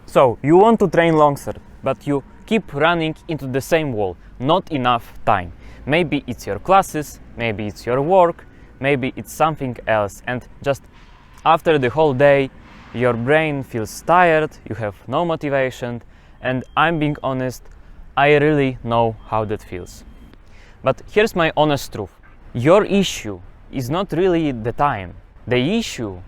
So, you want to train Longsword, but you keep running into the same wall, not enough time. Maybe it's your classes, maybe it's your work, maybe it's something else, and just after the whole day your brain feels tired, you have no motivation, and I'm being honest, I really know how that feels. But here's my honest truth. Your issue is not really the time. The issue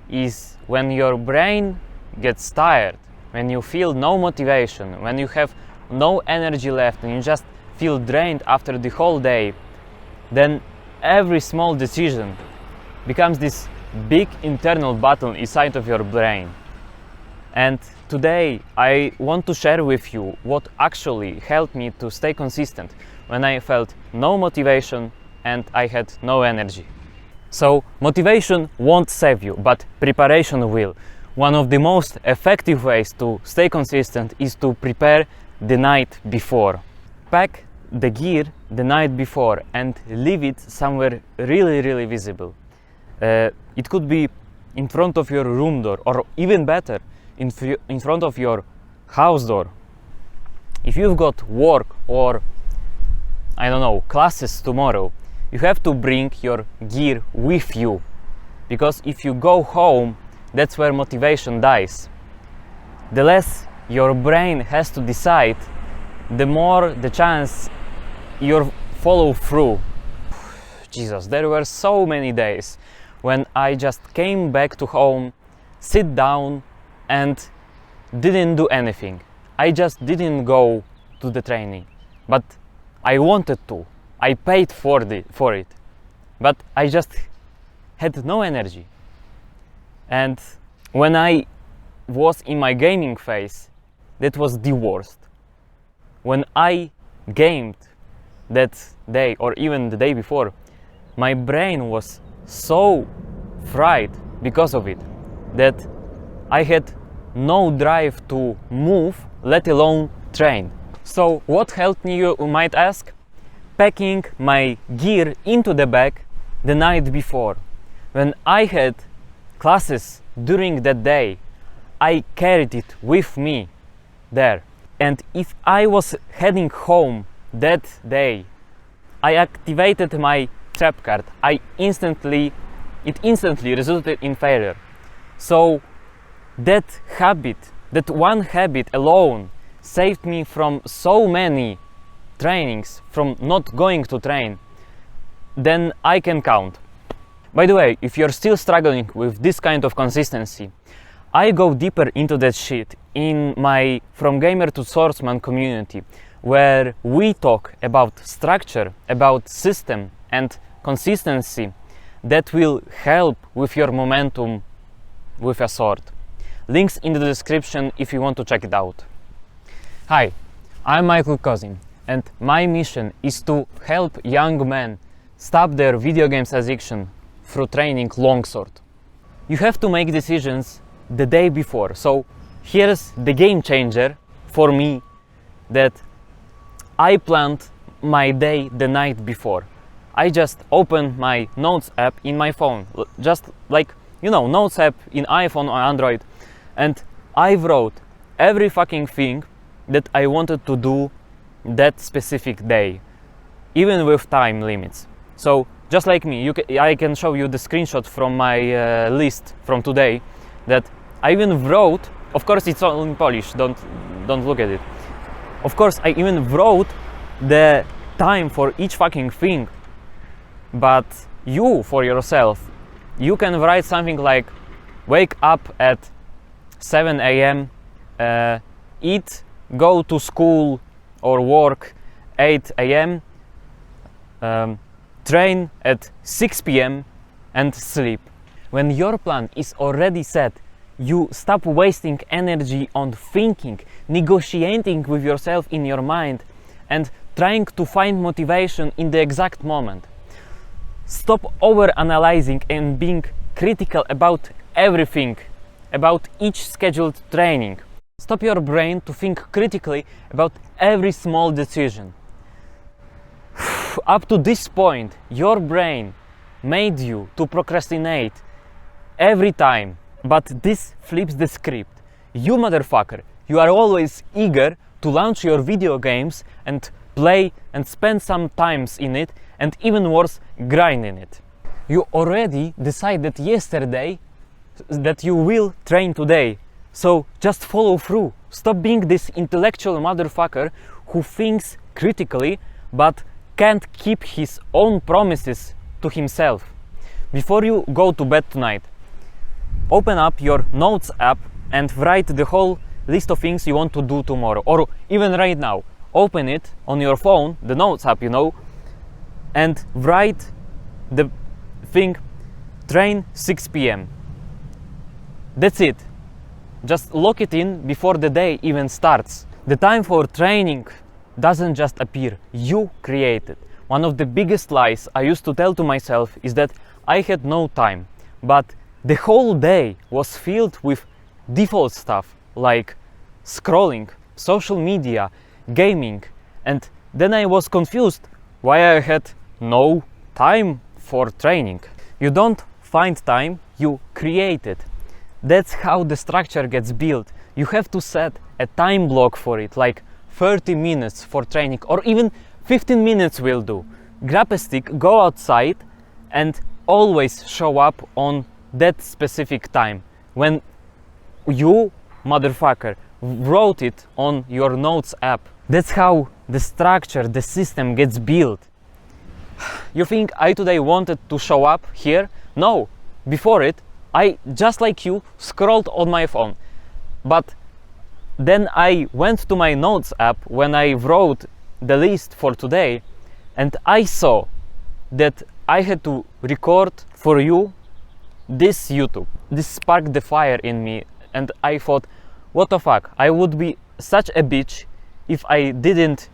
is when your brain gets tired, when you feel no motivation, when you have no energy left and you just feel drained after the whole day, then every small decision becomes this big internal battle inside of your brain. And today I want to share with you what actually helped me to stay consistent when I felt no motivation and I had no energy. So motivation won't save you, but preparation will. One of the most effective ways to stay consistent is to prepare the night before. Pack the gear the night before and leave it somewhere really visible. It could be in front of your room door, or even better, in front of your house door. If you've got work or, I don't know, classes tomorrow, you have to bring your gear with you, because if you go home, that's where motivation dies. The less your brain has to decide, the more the chance you'll follow through. Jesus, there were so many days when I just came back to home, sit down and didn't do anything. I just didn't go to the training, but I wanted to. I paid for it, but I just had no energy. And when I was in my gaming phase, that was the worst. When I gamed that day or even the day before, my brain was so fried because of it that I had no drive to move, let alone train. So what helped me, you might ask? Packing my gear into the bag the night before. When I had classes during that day, I carried it with me there. And if I was heading home that day, I activated my trap card. It instantly resulted in failure. So that one habit alone saved me from so many trainings, from not going to train, then I can count. By the way, if you're still struggling with this kind of consistency, I go deeper into that shit in my From Gamer to Swordsman community, where we talk about structure, about system and consistency that will help with your momentum with a sword. Links in the description if you want to check it out. Hi, I'm Michael Kozin, and my mission is to help young men stop their video games addiction through training Longsword. You have to make decisions the day before, so here's the game changer for me, that I planned my day the night before. I just opened my Notes app in my phone, just like, Notes app in iPhone or Android, and I wrote every fucking thing that I wanted to do that specific day, even with time limits. So just like me, I can show you the screenshot from my list from today that I even wrote. Of course it's all in Polish, don't look at it. Of course I even wrote the time for each fucking thing, but you, for yourself, you can write something like wake up at 7 a.m, eat, go to school or work 8 a.m, train at 6 p.m. and sleep. When your plan is already set, you stop wasting energy on thinking, negotiating with yourself in your mind, and trying to find motivation in the exact moment. Stop over-analyzing and being critical about everything, about each scheduled training. Stop your brain to think critically about every small decision. Up to this point, your brain made you to procrastinate every time, but this flips the script. you motherfucker, you are always eager to launch your video games and play and spend some times in it, and even worse, grind in it. You already decided yesterday that you will train today, so just follow through. Stop being this intellectual motherfucker who thinks critically but can't keep his own promises to himself. Before you go to bed tonight, open up your notes app and write the whole list of things you want to do tomorrow, or even right now. Open it on your phone, the notes app, you know, and write the thing, train 6 p.m. That's it. Just lock it in before the day even starts. The time for training doesn't just appear, you create it. One of the biggest lies I used to tell to myself is that I had no time, but the whole day was filled with default stuff like scrolling, social media, gaming, and then I was confused why I had no time for training. You don't find time, you create it. That's how the structure gets built. You have to set a time block for it, like 30 minutes for training, or even 15 minutes will do. Grab a stick, go outside, and always show up on that specific time when you, motherfucker, wrote it on your notes app. That's how the structure, the system gets built. You think I today wanted to show up here? No. Before it, I, just like you, scrolled on my phone. But then I went to my notes app when I wrote the list for today, and I saw that I had to record for you this YouTube. This sparked the fire in me, and I thought, what the fuck, I would be such a bitch if I didn't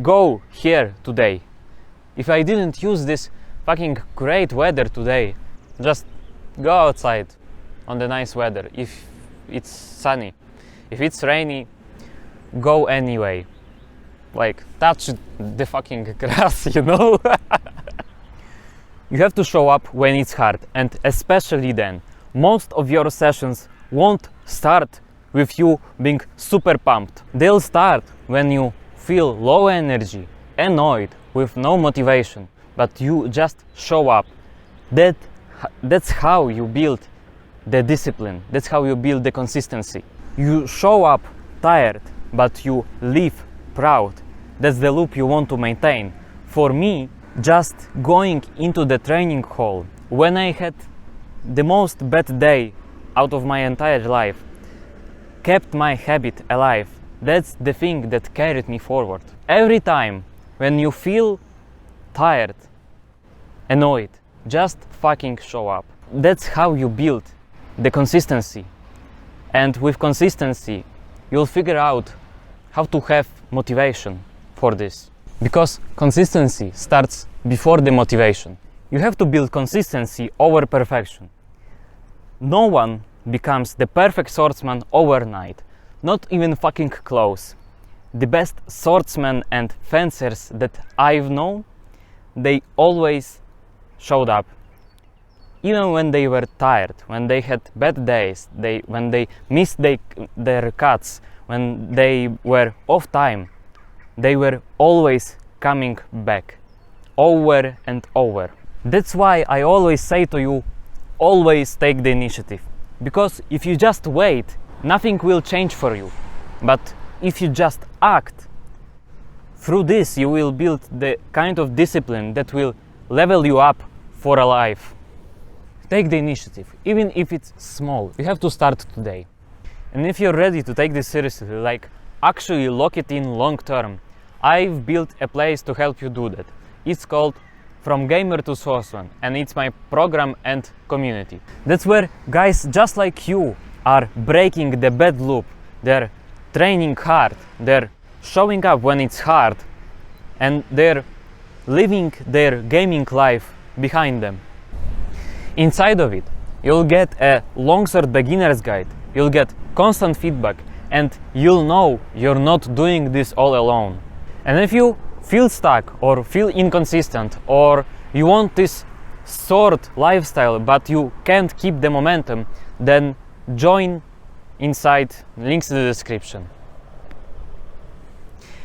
go here today. If I didn't use this fucking great weather today. Just go outside on the nice weather if it's sunny. If it's rainy, go anyway. Like, touch the fucking grass, you know? You have to show up when it's hard, and especially then. Most of your sessions won't start with you being super pumped. They'll start when you feel low energy, annoyed, with no motivation, but you just show up. That's how you build the discipline. That's how you build the consistency. You show up tired, but you leave proud. That's the loop you want to maintain. For me, just going into the training hall when I had the most bad day out of my entire life kept my habit alive. That's the thing that carried me forward. Every time when you feel tired, annoyed, just fucking show up. That's how you build the consistency. And with consistency, you'll figure out how to have motivation for this. Because consistency starts before the motivation. You have to build consistency over perfection. No one becomes the perfect swordsman overnight. Not even fucking close. The best swordsmen and fencers that I've known, they always showed up. Even when they were tired, when they had bad days, when they missed their cuts, when they were off time, they were always coming back, over and over. That's why I always say to you, always take the initiative. Because if you just wait, nothing will change for you. But if you just act, through this you will build the kind of discipline that will level you up for a life. Take the initiative, even if it's small. You have to start today. And if you're ready to take this seriously, like actually lock it in long term, I've built a place to help you do that. It's called From Gamer to Swordsman, and it's my program and community. That's where guys just like you are breaking the bad loop. They're training hard, they're showing up when it's hard, and they're living their gaming life behind them. Inside of it, you'll get a Longsword beginner's guide, you'll get constant feedback, and you'll know you're not doing this all alone. And if you feel stuck or feel inconsistent, or you want this sword lifestyle but you can't keep the momentum, then join inside, links in the description.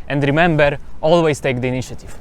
And remember, always take the initiative.